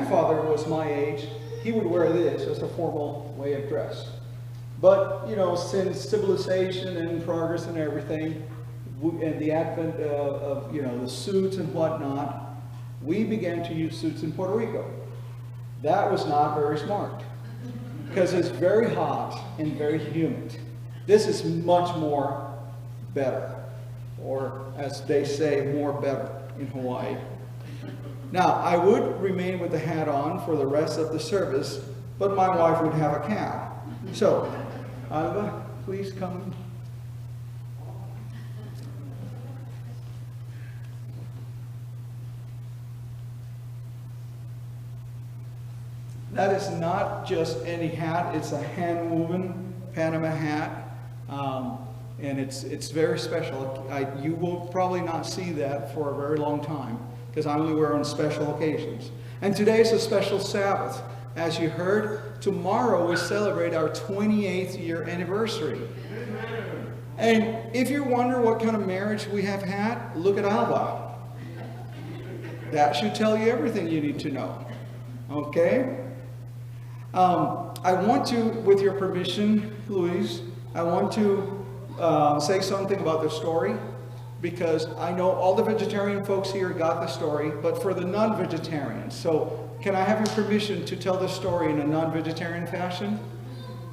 grandfather was my age, he would wear this as a formal way of dress. But, you know, since civilization and progress and everything, and the advent of, you know, the suits and whatnot, we began to use suits in Puerto Rico. That was not very smart, because it's very hot and very humid. This is much more better, or as they say, more better in Hawaii. Now, I would remain with the hat on for the rest of the service, but my wife would have a cap. So, Alva, please come. That is not just any hat, it's a hand-woven Panama hat, and it's very special. You will probably not see that for a very long time, because I only wear on special occasions. And today is a special Sabbath. As you heard, tomorrow we celebrate our 28th year anniversary. And if you're wondering what kind of marriage we have had, look at Alva. That should tell you everything you need to know. Okay? I want to, with your permission, Luis, I want to say something about the story, because I know all the vegetarian folks here got the story, but for the non-vegetarians, so can I have your permission to tell the story in a non-vegetarian fashion?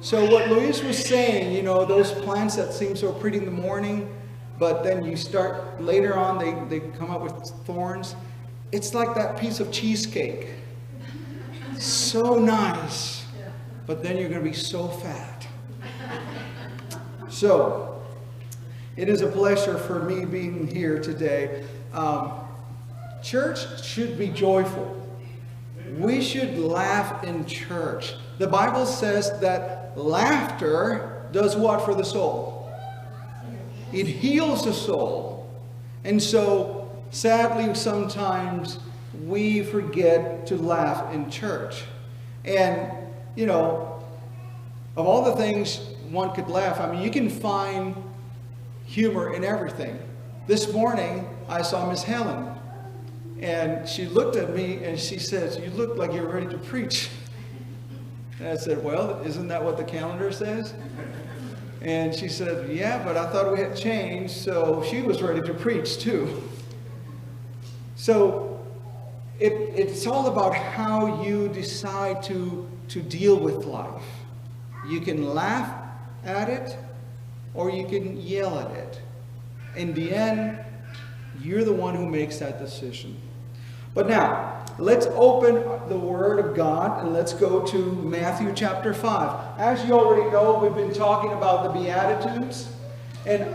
So what Luis was saying, you know, those plants that seem so pretty in the morning, but then you start, later on, they come up with thorns. It's like that piece of cheesecake. So nice, but then you're going to be so fat. So, it is a pleasure for me being here today. Church should be joyful. We should laugh in church. The Bible says that laughter does what for the soul? It heals the soul. And so, sadly, sometimes we forget to laugh in church. And, you know, of all the things one could laugh, I mean, you can find humor in everything. This morning, I saw Miss Helen, and she looked at me and she says, "You look like you're ready to preach." And I said, "Well, isn't that what the calendar says?" And she said, "Yeah, but I thought we had changed," so she was ready to preach too. So it's all about how you decide to deal with life. You can laugh at it, or you can yell at it. In the end, you're the one who makes that decision. But now, let's open the Word of God and let's go to Matthew chapter 5. As you already know, we've been talking about the Beatitudes, and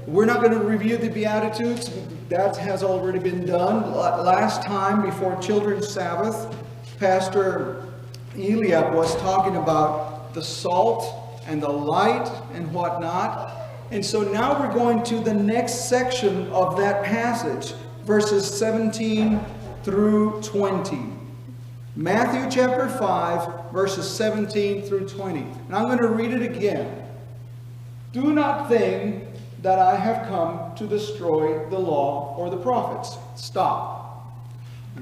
we're not going to review the Beatitudes. That has already been done. Last time, before Children's Sabbath, Pastor Eliab was talking about the salt and the light and whatnot. And so now we're going to the next section of that passage, verses 17 through 20. Matthew chapter 5, verses 17 through 20. And I'm going to read it again. "Do not think that I have come to destroy the law or the prophets." Stop.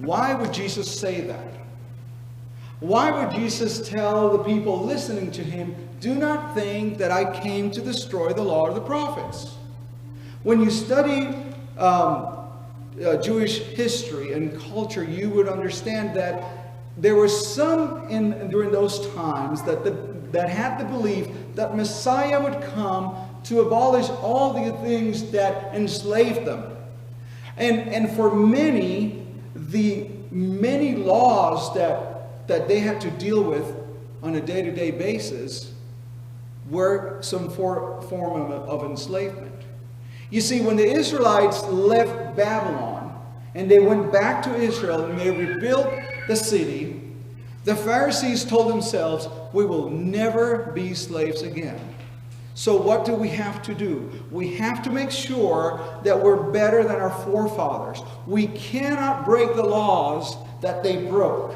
Why would Jesus say that? Why would Jesus tell the people listening to him, "Do not think that I came to destroy the law or the prophets"? When you study Jewish history and culture, you would understand that there were some during those times that had the belief that Messiah would come to abolish all the things that enslaved them. And for many, the many laws that they had to deal with on a day-to-day basis were some form of enslavement. You see, when the Israelites left Babylon and they went back to Israel and they rebuilt the city, the Pharisees told themselves, "We will never be slaves again." So what do we have to do? We have to make sure that we're better than our forefathers. We cannot break the laws that they broke.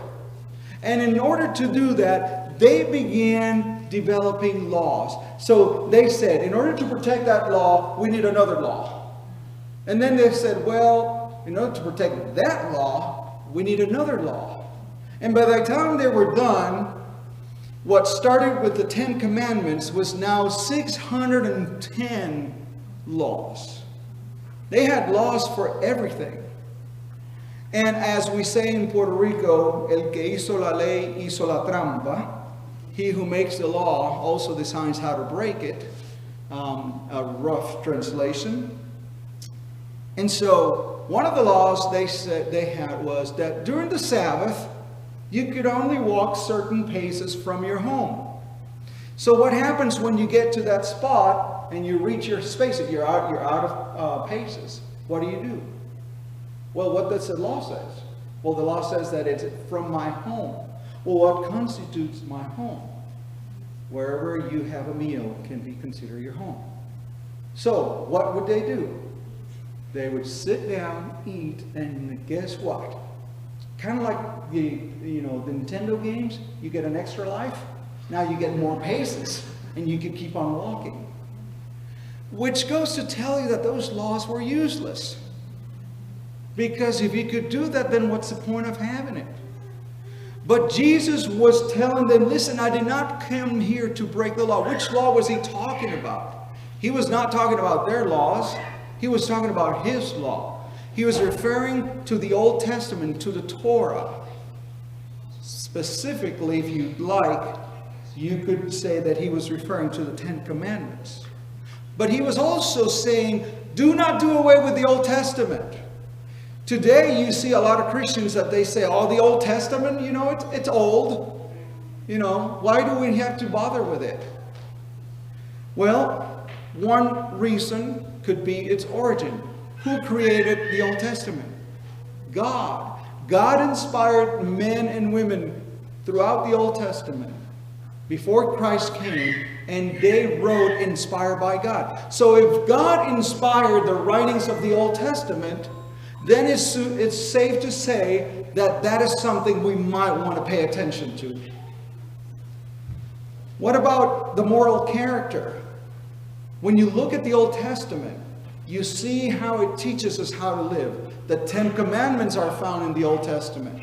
And in order to do that, they began developing laws. So they said, in order to protect that law, we need another law. And then they said, well, in order to protect that law, we need another law. And by the time they were done, what started with the 10 Commandments was now 610 laws. They had laws for everything. And as we say in Puerto Rico, el que hizo la ley hizo la trampa. He who makes the law also decides how to break it. A rough translation. And so one of the laws they said they had was that during the Sabbath, you could only walk certain paces from your home. So what happens when you get to that spot and you reach your space? If you're out of paces, what do? Well, what does the law say? Well, the law says that it's from my home. Well, what constitutes my home? Wherever you have a meal can be considered your home. So what would they do? They would sit down, eat, and guess what? Kind of like the Nintendo games, you get an extra life. Now you get more paces, and you can keep on walking. Which goes to tell you that those laws were useless. Because if you could do that, then what's the point of having it? But Jesus was telling them, listen, I did not come here to break the law. Which law was he talking about? He was not talking about their laws. He was talking about his law. He was referring to the Old Testament, to the Torah. Specifically, if you'd like, you could say that he was referring to the 10 Commandments. But he was also saying, do not do away with the Old Testament. Today, you see a lot of Christians that they say, oh, the Old Testament, it's old. Why do we have to bother with it? Well, one reason could be its origin. Who created the Old Testament? God. God inspired men and women throughout the Old Testament before Christ came, and they wrote inspired by God. So if God inspired the writings of the Old Testament, then it's safe to say that that is something we might want to pay attention to. What about the moral character? When you look at the Old Testament, you see how it teaches us how to live. The 10 Commandments are found in the Old Testament.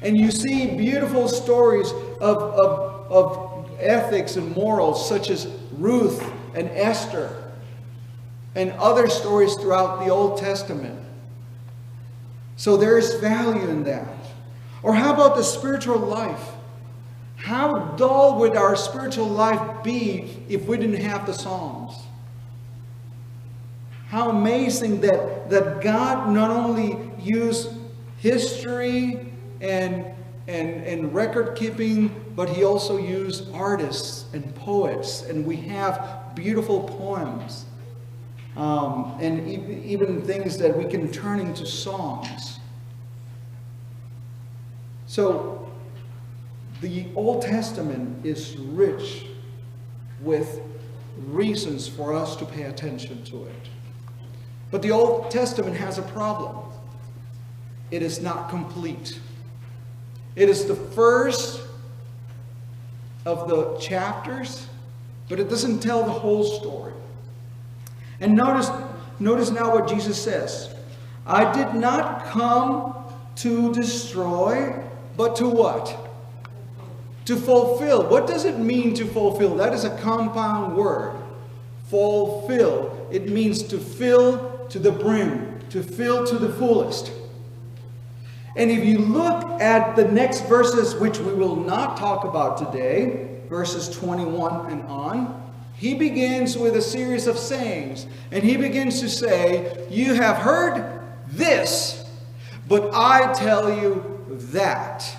And you see beautiful stories of ethics and morals, such as Ruth and Esther, and other stories throughout the Old Testament. So there's value in that. Or how about the spiritual life? How dull would our spiritual life be if we didn't have the Psalms? How amazing that God not only used history and record keeping, but he also used artists and poets. And we have beautiful poems. And even things that we can turn into songs. So the Old Testament is rich with reasons for us to pay attention to it. But the Old Testament has a problem. It is not complete. It is the first of the chapters, but it doesn't tell the whole story. And notice now what Jesus says. I did not come to destroy, but to what? To fulfill. What does it mean to fulfill? That is a compound word. Fulfill. It means to fill to the brim, to fill to the fullest. And if you look at the next verses, which we will not talk about today, verses 21 and on, he begins with a series of sayings. And he begins to say, you have heard this, but I tell you that.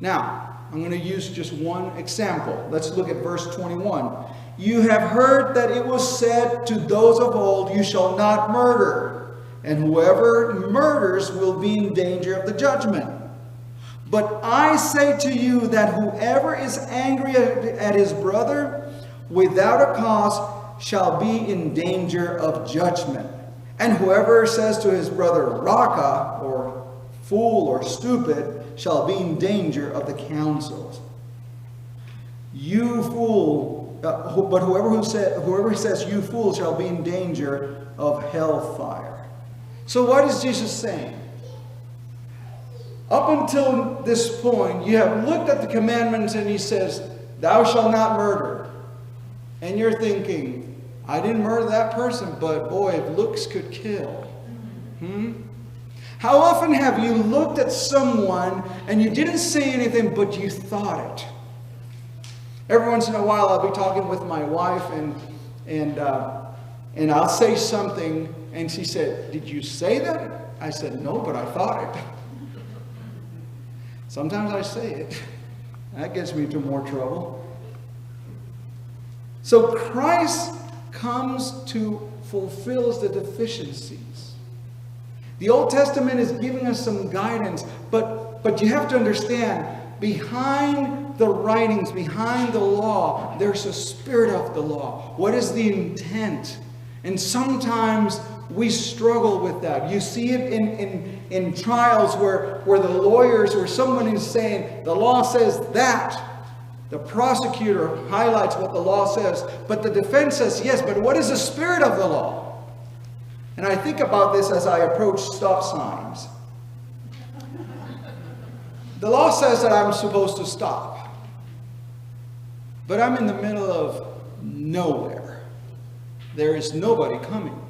Now, I'm going to use just one example. Let's look at verse 21. You have heard that it was said to those of old, you shall not murder, and whoever murders will be in danger of the judgment. But I say to you that whoever is angry at his brother without a cause shall be in danger of judgment. And whoever says to his brother, Raka, or fool or stupid, shall be in danger of the councils. You fool, but whoever says you fool shall be in danger of hellfire. So what is Jesus saying? Up until this point, you have looked at the commandments and he says, thou shalt not murder. And you're thinking, I didn't murder that person, but boy, if looks could kill. How often have you looked at someone and you didn't say anything, but you thought it? Every once in a while, I'll be talking with my wife and I'll say something and she said, did you say that? I said, no, but I thought it. Sometimes I say it. That gets me into more trouble. So Christ comes to fulfill the deficiencies. The Old Testament is giving us some guidance, but you have to understand, behind the writings, behind the law, there's a spirit of the law. What is the intent? And sometimes we struggle with that. You see it in trials where the lawyers or someone is saying, the law says that. The prosecutor highlights what the law says, but the defense says, yes, but what is the spirit of the law? And I think about this as I approach stop signs. The law says that I'm supposed to stop, but I'm in the middle of nowhere. There is nobody coming.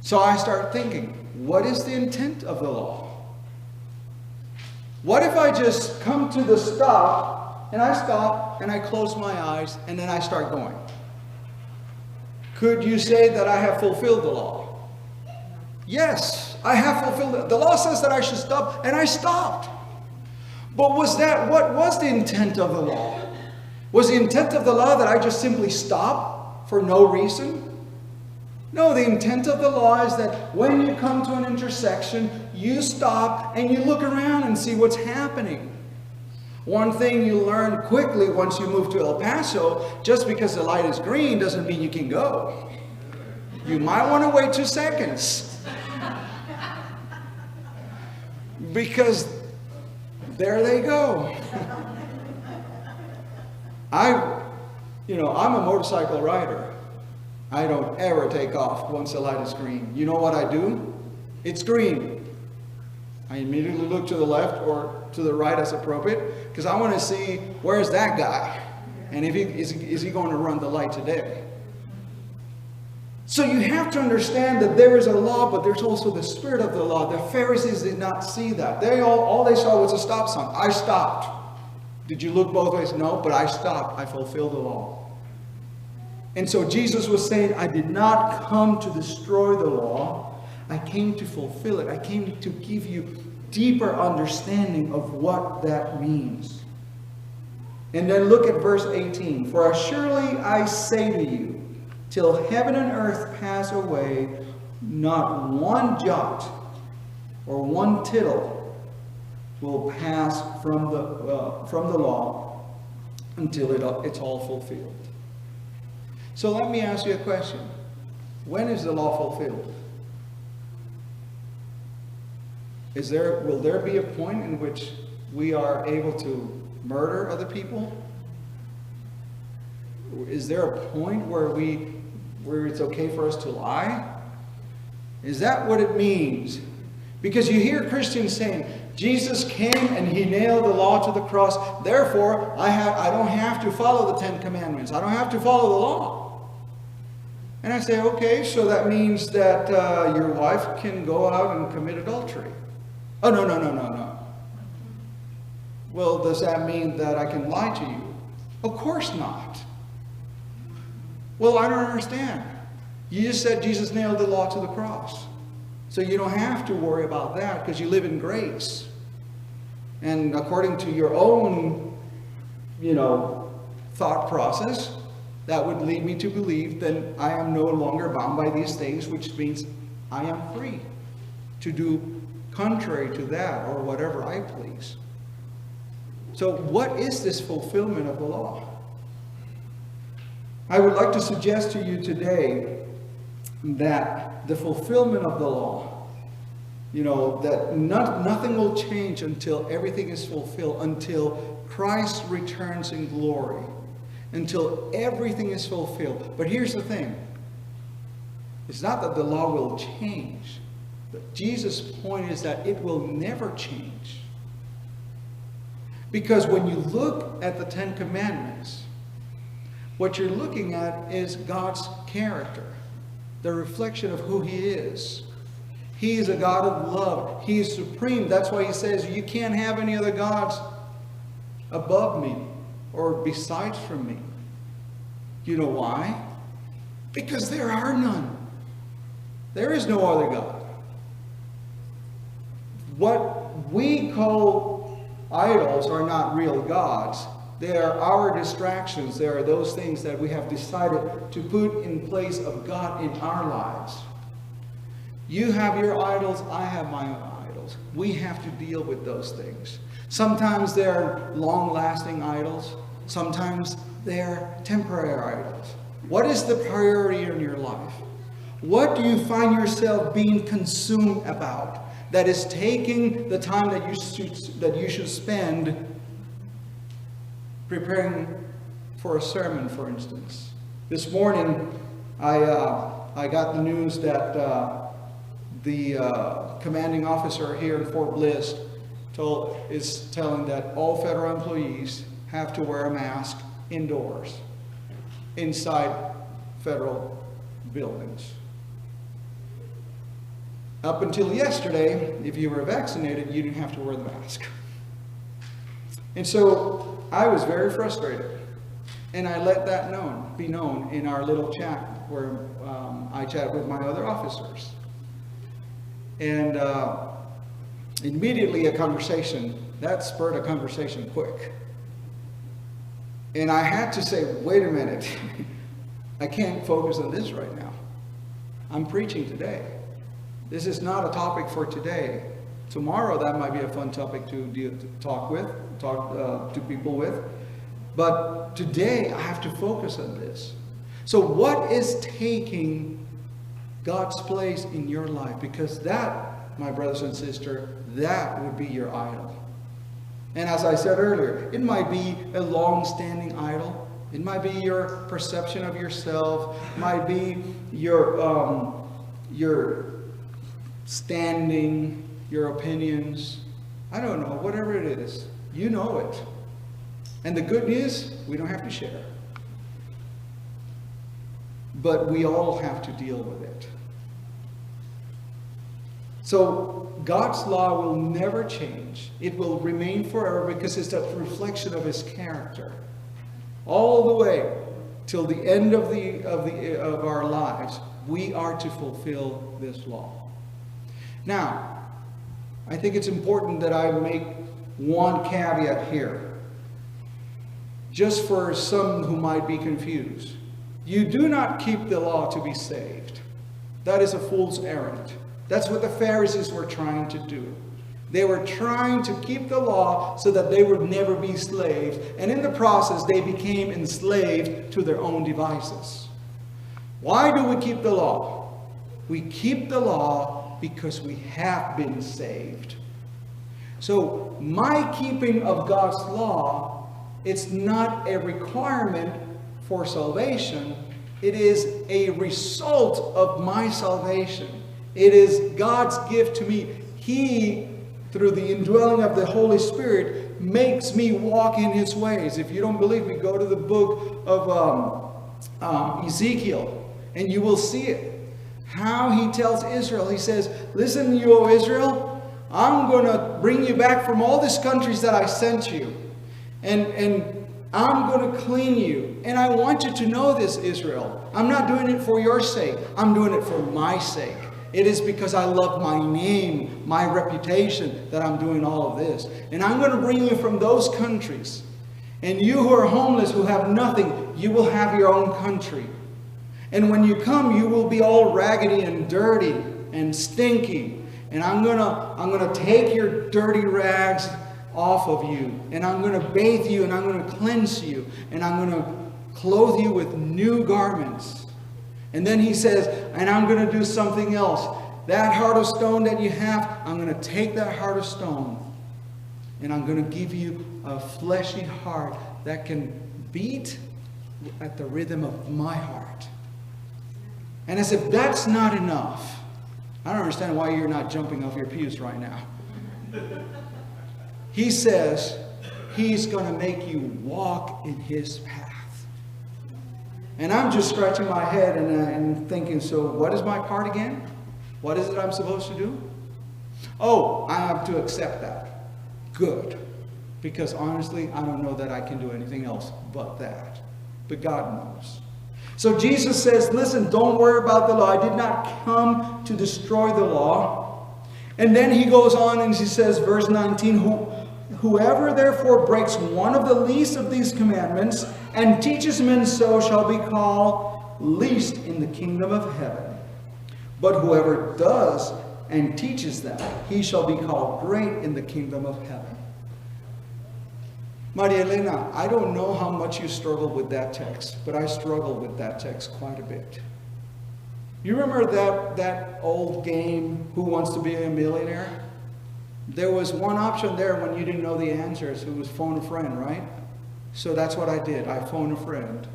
So I start thinking, what is the intent of the law? What if I just come to the stop, and I stop, and I close my eyes, and then I start going? Could you say that I have fulfilled the law? Yes, I have fulfilled it. The law says that I should stop, and I stopped. But what was the intent of the law? Was the intent of the law that I just simply stop for no reason? No, the intent of the law is that when you come to an intersection, you stop and you look around and see what's happening. One thing you learn quickly once you move to El Paso, just because the light is green doesn't mean you can go. You might want to wait 2 seconds. Because there they go. I'm a motorcycle rider. I don't ever take off once the light is green. You know what I do? It's green. I immediately look to the left or to the right as appropriate, because I want to see, where's that guy? And is he going to run the light today? So you have to understand that there is a law, but there's also the spirit of the law. The Pharisees did not see that. All they saw was a stop sign. I stopped. Did you look both ways? No, but I stopped. I fulfilled the law. And so Jesus was saying, I did not come to destroy the law. I came to fulfill it. I came to give you deeper understanding of what that means. And then look at verse 18. For surely I say to you, till heaven and earth pass away, not one jot or one tittle will pass from the law until it's all fulfilled. So let me ask you a question. When is the law fulfilled? Will there be a point in which we are able to murder other people? Is there a point where it's okay for us to lie? Is that what it means? Because you hear Christians saying, Jesus came and he nailed the law to the cross. Therefore, I don't have to follow the 10 Commandments. I don't have to follow the law. And I say, okay, so that means that your wife can go out and commit adultery. Oh, no. Well, does that mean that I can lie to you? Of course not. Well, I don't understand. You just said Jesus nailed the law to the cross. So you don't have to worry about that because you live in grace. And according to your own, thought process, that would lead me to believe that I am no longer bound by these things, which means I am free to do contrary to that or whatever I please. So what is this fulfillment of the law? I would like to suggest to you today that the fulfillment of the law, that nothing will change until everything is fulfilled, until Christ returns in glory, until everything is fulfilled. But here's the thing. It's not that the law will change. But Jesus' point is that it will never change. Because when you look at the Ten Commandments, what you're looking at is God's character, the reflection of who He is. He is a God of love. He is supreme. That's why He says you can't have any other gods above me or besides from me. You know why? Because there are none. There is no other God. What we call idols are not real gods. They are our distractions. They are those things that we have decided to put in place of God in our lives. You have your idols, I have my own idols. We have to deal with those things. Sometimes they're long-lasting idols. Sometimes they're temporary idols. What is the priority in your life? What do you find yourself being consumed about that is taking the time that you should spend preparing for a sermon, for instance? This morning, I got the news that the commanding officer here in fortbliss is telling that all federal employees have to wear a mask indoors, inside federal buildings. Up until yesterday, if you were vaccinated, you didn't have to wear the mask. And so I was very frustrated. And I let that be known in our little chat where I chat with my other officers. And immediately that spurred a conversation quick. And I had to say, wait a minute, I can't focus on this right now. I'm preaching today. This is not a topic for today. Tomorrow that might be a fun topic to talk to people with. But today I have to focus on this. So what is taking God's place in your life? Because that, my brothers and sisters, that would be your idol. And as I said earlier, it might be a long-standing idol. It might be your perception of yourself. It might be your standing, your opinions. I don't know, whatever it is. You know it. And the good news, we don't have to share. But we all have to deal with it. So God's law will never change. It will remain forever because it's a reflection of His character. All the way till the end of our lives, we are to fulfill this law. Now, I think it's important that I make one caveat here. Just for some who might be confused. You do not keep the law to be saved. That is a fool's errand. That's what the Pharisees were trying to do. They were trying to keep the law so that they would never be slaves. And in the process, they became enslaved to their own devices. Why do we keep the law? We keep the law because we have been saved. So my keeping of God's law, it's not a requirement for salvation. It is a result of my salvation. It is God's gift to me. He, through the indwelling of the Holy Spirit, makes me walk in His ways. If you don't believe me, go to the book of Ezekiel, and you will see it. How He tells Israel, He says, listen, you, O Israel, I'm going to bring you back from all these countries that I sent you. And I'm going to clean you. And I want you to know this, Israel. I'm not doing it for your sake. I'm doing it for my sake. It is because I love my name, my reputation, that I'm doing all of this. And I'm going to bring you from those countries. And you who are homeless, who have nothing, you will have your own country. And when you come, you will be all raggedy and dirty and stinky. And I'm going to take your dirty rags off of you, and I'm going to bathe you, and I'm going to cleanse you, and I'm going to clothe you with new garments. And then He says, and I'm going to do something else. That heart of stone that you have, I'm going to take that heart of stone, and I'm going to give you a fleshy heart that can beat at the rhythm of my heart. And as if that's not enough, I don't understand why you're not jumping off your pews right now. He says he's going to make you walk in his path. And I'm just scratching my head and thinking, so what is my part again? What is it I'm supposed to do? Oh, I have to accept that. Good. Because honestly, I don't know that I can do anything else but that. But God knows. So Jesus says, listen, don't worry about the law. I did not come to destroy the law. And then he goes on and he says, verse 19, whoever therefore breaks one of the least of these commandments and teaches men so shall be called least in the kingdom of heaven. But whoever does and teaches them, he shall be called great in the kingdom of heaven. Maria Elena, I don't know how much you struggle with that text, but I struggle with that text quite a bit. You remember that old game, Who Wants to Be a Millionaire? There was one option there when you didn't know the answers. It was phone a friend, right? So that's what I did. I phoned a friend.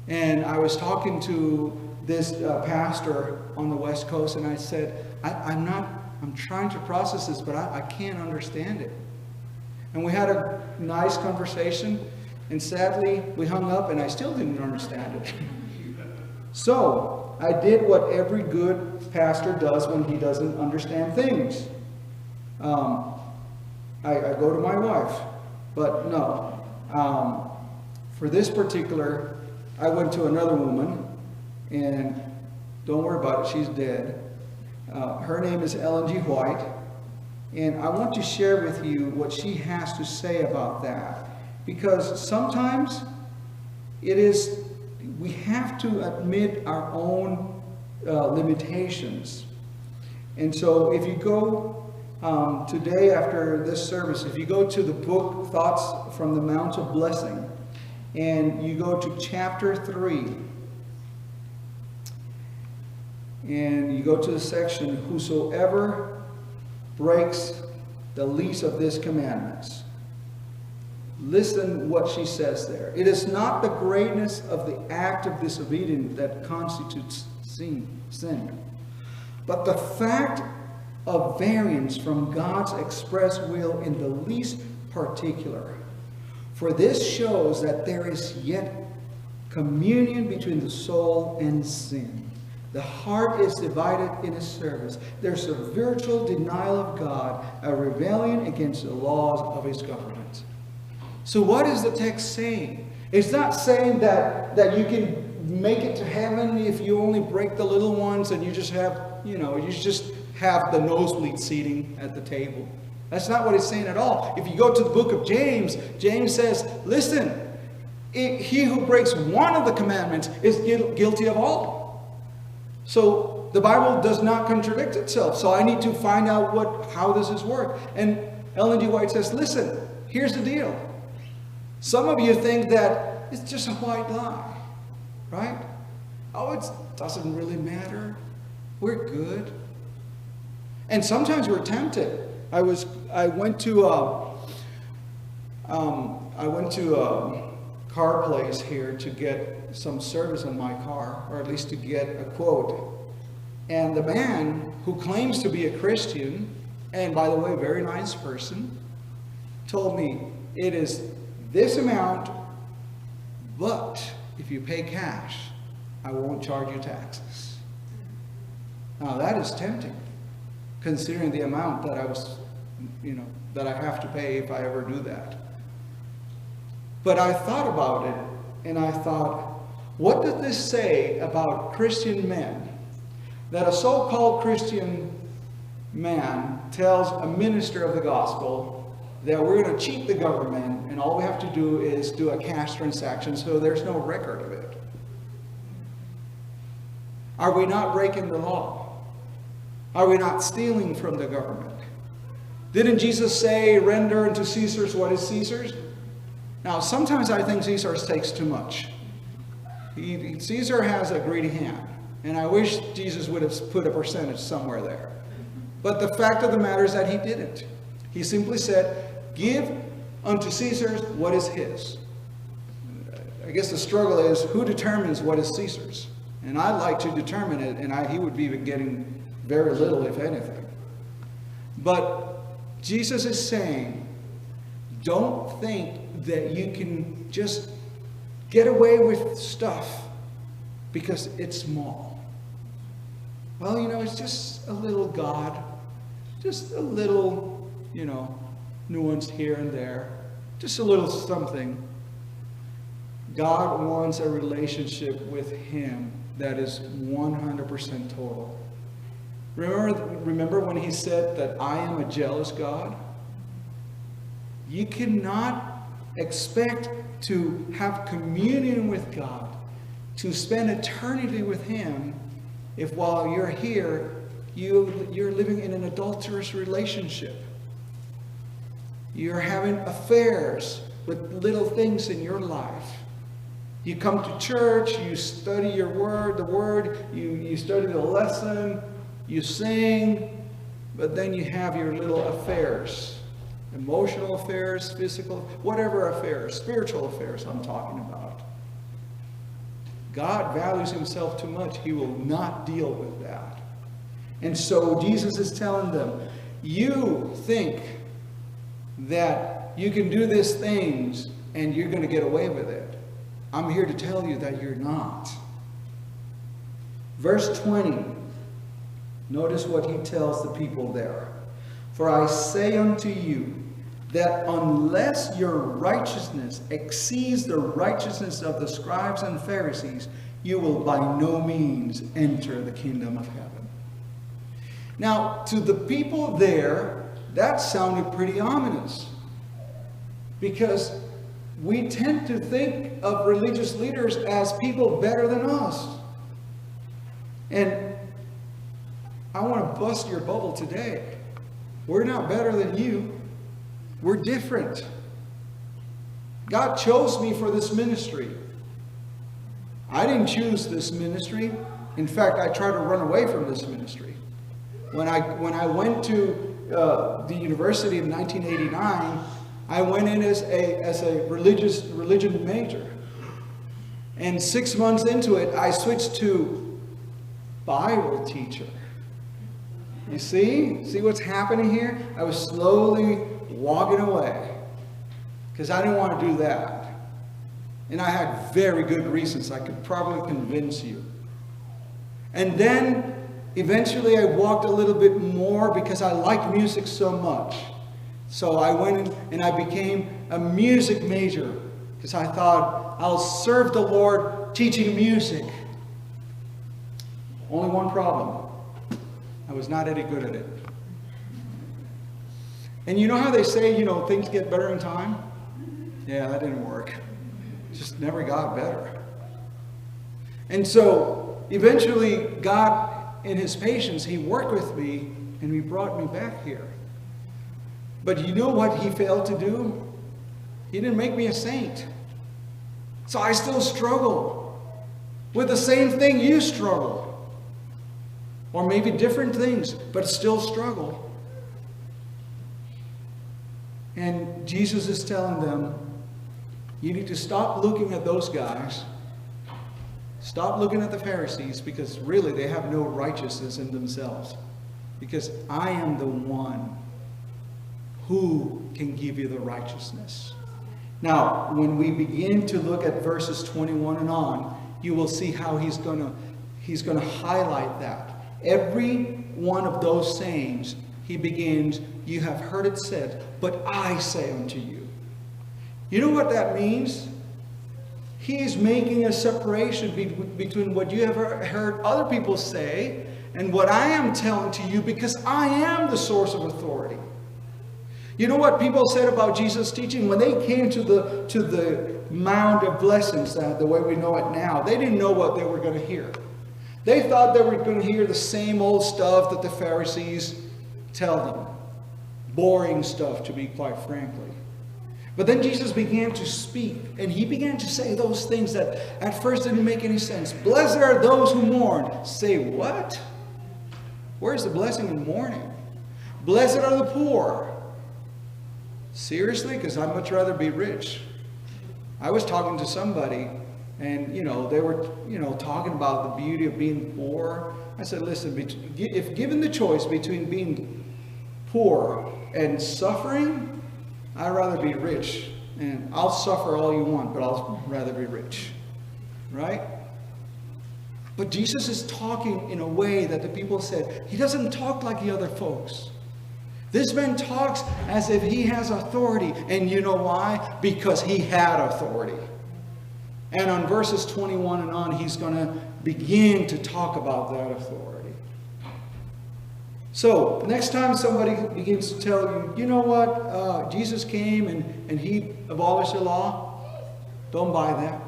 And I was talking to this pastor on the West Coast, and I said, I'm trying to process this, but I can't understand it. And we had a nice conversation, and sadly, we hung up, and I still didn't understand it. So, I did what every good pastor does when he doesn't understand things. I go to my wife, but no. For this particular, I went to another woman, and don't worry about it, she's dead. Her name is Ellen G. White. And I want to share with you what she has to say about that. Because sometimes we have to admit our own limitations. And so if you go today after this service, if you go to the book Thoughts from the Mount of Blessing, and you go to chapter 3, and you go to the section, whosoever breaks the least of these commandments. Listen what she says there. It is not the greatness of the act of disobedience that constitutes sin, but the fact of variance from God's express will in the least particular. For this shows that there is yet communion between the soul and sin. The heart is divided in its service. There's a virtual denial of God, a rebellion against the laws of his government. So what is the text saying? It's not saying that you can make it to heaven if you only break the little ones and you just have, you just have the nosebleed seating at the table. That's not what it's saying at all. If you go to the book of James, James says, listen, he who breaks one of the commandments is guilty of all. So the Bible does not contradict itself. So I need to find out how does this work. And Ellen G. White says, listen, here's the deal. Some of you think that it's just a white lie, right? Oh, it doesn't really matter. We're good. And sometimes we're tempted. I went to a car place here to get some service on my car, or at least to get a quote. And the man who claims to be a Christian, and by the way, a very nice person, told me, it is this amount, but if you pay cash, I won't charge you taxes. Now that is tempting, considering the amount that that I have to pay if I ever do that. But I thought about it, and I thought, what does this say about Christian men? That a so-called Christian man tells a minister of the gospel that we're going to cheat the government, and all we have to do is do a cash transaction, so there's no record of it. Are we not breaking the law? Are we not stealing from the government? Didn't Jesus say, render unto Caesar's what is Caesar's? Now, sometimes I think Caesar takes too much. Caesar has a greedy hand, and I wish Jesus would have put a percentage somewhere there. But the fact of the matter is that he didn't. He simply said, give unto Caesar what is his. I guess the struggle is, who determines what is Caesar's? And I'd like to determine it, and he would be getting Very little, if anything. But Jesus is saying, don't think that you can just get away with stuff because it's small. Well, it's just a little God. Just a little, nuance here and there. Just a little something. God wants a relationship with Him that is 100% total. Remember when He said that I am a jealous God? You cannot expect to have communion with God, to spend eternity with Him, if while you're here, you're living in an adulterous relationship. You're having affairs with little things in your life. You come to church, you study the word, you study the lesson, you sing, but then you have your little affairs. Emotional affairs, physical, whatever affairs, spiritual affairs I'm talking about. God values Himself too much. He will not deal with that. And so Jesus is telling them, you think that you can do these things and you're going to get away with it. I'm here to tell you that you're not. Verse 20. Notice what He tells the people there. For I say unto you, that unless your righteousness exceeds the righteousness of the scribes and Pharisees, you will by no means enter the kingdom of heaven. Now, to the people there, that sounded pretty ominous. Because we tend to think of religious leaders as people better than us. And I want to bust your bubble today. We're not better than you. We're different. God chose me for this ministry. I didn't choose this ministry. In fact, I tried to run away from this ministry. When I went to the university in 1989, I went in as a religion major. And 6 months into it, I switched to Bible teacher. You see? See what's happening here? I was slowly walking away because I didn't want to do that. And I had very good reasons. I could probably convince you. And then eventually I walked a little bit more because I liked music so much. So I went and I became a music major because I thought I'll serve the Lord teaching music. Only one problem. I was not any good at it. And you know how they say, things get better in time? Yeah, that didn't work. It just never got better. And so eventually God, in His patience, He worked with me and He brought me back here. But you know what He failed to do? He didn't make me a saint. So I still struggle with the same thing you struggle. Or maybe different things, but still struggle. And Jesus is telling them, you need to stop looking at those guys. Stop looking at the Pharisees, because really they have no righteousness in themselves. Because I am the one who can give you the righteousness. Now, when we begin to look at verses 21 and on, you will see how he's going to highlight that. Every one of those sayings, he begins, you have heard it said, but I say unto you. You know what that means? He's making a separation between what you have heard other people say and what I am telling to you, because I am the source of authority. You know what people said about Jesus' teaching? When they came to the Mount of Blessings, the way we know it now, they didn't know what they were going to hear. They thought they were going to hear the same old stuff that the Pharisees tell them. Boring stuff, to be quite frankly. But then Jesus began to speak, and he began to say those things that at first didn't make any sense. Blessed are those who mourn. Say what? Where's the blessing in mourning? Blessed are the poor. Seriously? Because I'd much rather be rich. I was talking to somebody And, they were, talking about the beauty of being poor. I said, listen, if given the choice between being poor and suffering, I'd rather be rich. And I'll suffer all you want, but I'll rather be rich. Right? But Jesus is talking in a way that the people said, he doesn't talk like the other folks. This man talks as if he has authority. And you know why? Because he had authority. And on verses 21 and on, he's going to begin to talk about that authority. So, next time somebody begins to tell you, you know what, Jesus came and he abolished the law, don't buy that.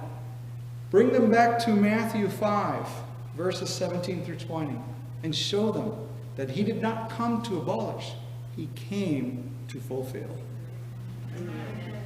Bring them back to Matthew 5, verses 17 through 20, and show them that he did not come to abolish. He came to fulfill. Amen.